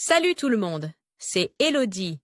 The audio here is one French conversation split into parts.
Salut tout le monde, c'est Elodie.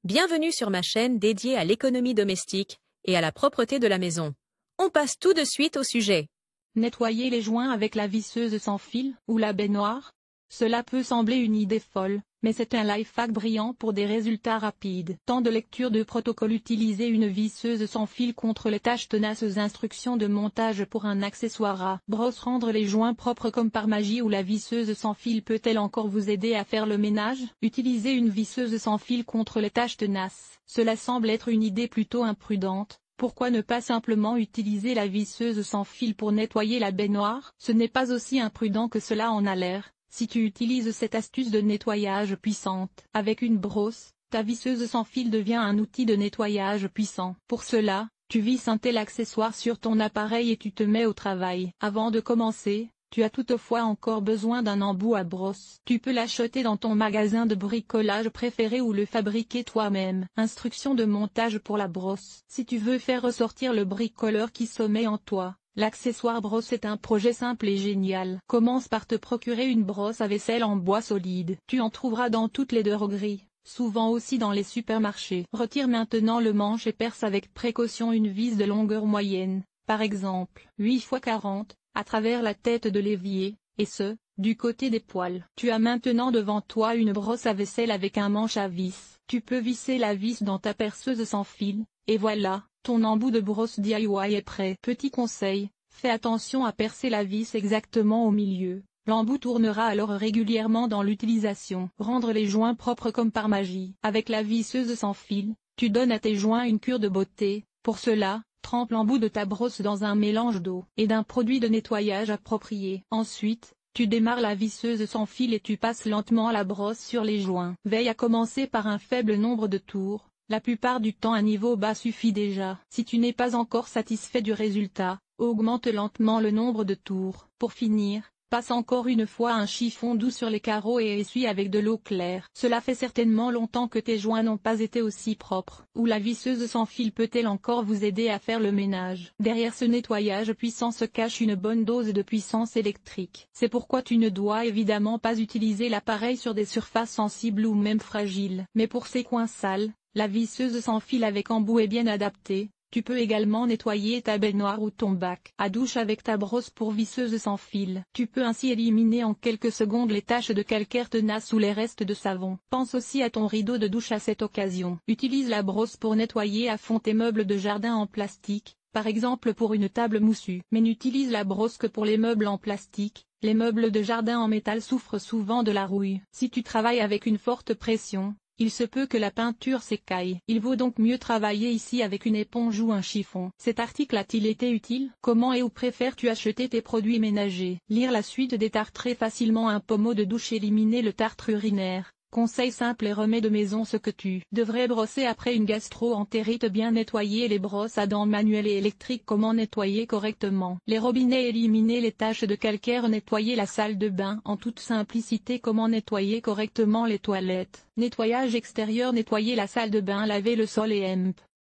Bienvenue sur ma chaîne dédiée à l'économie domestique et à la propreté de la maison. On passe tout de suite au sujet. Nettoyer les joints avec la visseuse sans fil ou la baignoire? Cela peut sembler une idée folle, mais c'est un life-hack brillant pour des résultats rapides. Temps de lecture de protocole. Utiliser une visseuse sans fil contre les taches tenaces. Instructions de montage pour un accessoire à brosse. Rendre les joints propres comme par magie. Ou la visseuse sans fil peut-elle encore vous aider à faire le ménage? Utiliser une visseuse sans fil contre les taches tenaces. Cela semble être une idée plutôt imprudente. Pourquoi ne pas simplement utiliser la visseuse sans fil pour nettoyer la baignoire? Ce n'est pas aussi imprudent que cela en a l'air. Si tu utilises cette astuce de nettoyage puissante avec une brosse, ta visseuse sans fil devient un outil de nettoyage puissant. Pour cela, tu visses un tel accessoire sur ton appareil et tu te mets au travail. Avant de commencer, tu as toutefois encore besoin d'un embout à brosse. Tu peux l'acheter dans ton magasin de bricolage préféré ou le fabriquer toi-même. Instruction de montage pour la brosse. Si tu veux faire ressortir le bricoleur qui sommeille en toi, l'accessoire brosse est un projet simple et génial. Commence par te procurer une brosse à vaisselle en bois solide. Tu en trouveras dans toutes les drogueries, souvent aussi dans les supermarchés. Retire maintenant le manche et perce avec précaution une vis de longueur moyenne, par exemple 8 x 40, à travers la tête de l'évier, et ce, du côté des poils. Tu as maintenant devant toi une brosse à vaisselle avec un manche à vis. Tu peux visser la vis dans ta perceuse sans fil, et voilà, ton embout de brosse DIY est prêt. Petit conseil, fais attention à percer la vis exactement au milieu. L'embout tournera alors régulièrement dans l'utilisation. Rendre les joints propres comme par magie. Avec la visseuse sans fil, tu donnes à tes joints une cure de beauté. Pour cela, trempe l'embout de ta brosse dans un mélange d'eau et d'un produit de nettoyage approprié. Ensuite, tu démarres la visseuse sans fil et tu passes lentement la brosse sur les joints. Veille à commencer par un faible nombre de tours. La plupart du temps un niveau bas suffit déjà. Si tu n'es pas encore satisfait du résultat, augmente lentement le nombre de tours. Pour finir, passe encore une fois un chiffon doux sur les carreaux et essuie avec de l'eau claire. Cela fait certainement longtemps que tes joints n'ont pas été aussi propres. Ou la visseuse sans fil peut-elle encore vous aider à faire le ménage? Derrière ce nettoyage puissant se cache une bonne dose de puissance électrique. C'est pourquoi tu ne dois évidemment pas utiliser l'appareil sur des surfaces sensibles ou même fragiles. Mais pour ces coins sales, la visseuse sans fil avec embout est bien adaptée. Tu peux également nettoyer ta baignoire ou ton bac à douche avec ta brosse pour visseuse sans fil. Tu peux ainsi éliminer en quelques secondes les taches de calcaire tenace ou les restes de savon. Pense aussi à ton rideau de douche à cette occasion. Utilise la brosse pour nettoyer à fond tes meubles de jardin en plastique, par exemple pour une table moussue. Mais n'utilise la brosse que pour les meubles en plastique. Les meubles de jardin en métal souffrent souvent de la rouille. Si tu travailles avec une forte pression, il se peut que la peinture s'écaille. Il vaut donc mieux travailler ici avec une éponge ou un chiffon. Cet article a-t-il été utile? Comment et où préfères-tu acheter tes produits ménagers? Lire la suite des tartres très facilement. Un pommeau de douche. Éliminer le tartre urinaire. Conseil simple et remède maison. Ce que tu devrais brosser après une gastro-entérite. Bien nettoyer les brosses à dents manuelles et électriques. Comment nettoyer correctement les robinets? Éliminer les taches de calcaire. Nettoyer la salle de bain en toute simplicité. Comment nettoyer correctement les toilettes? Nettoyage extérieur. Nettoyer la salle de bain. Laver le sol et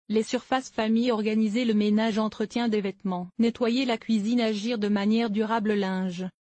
les surfaces famille. Organiser le ménage. Entretien des vêtements. Nettoyer la cuisine. Agir de manière durable. Linge,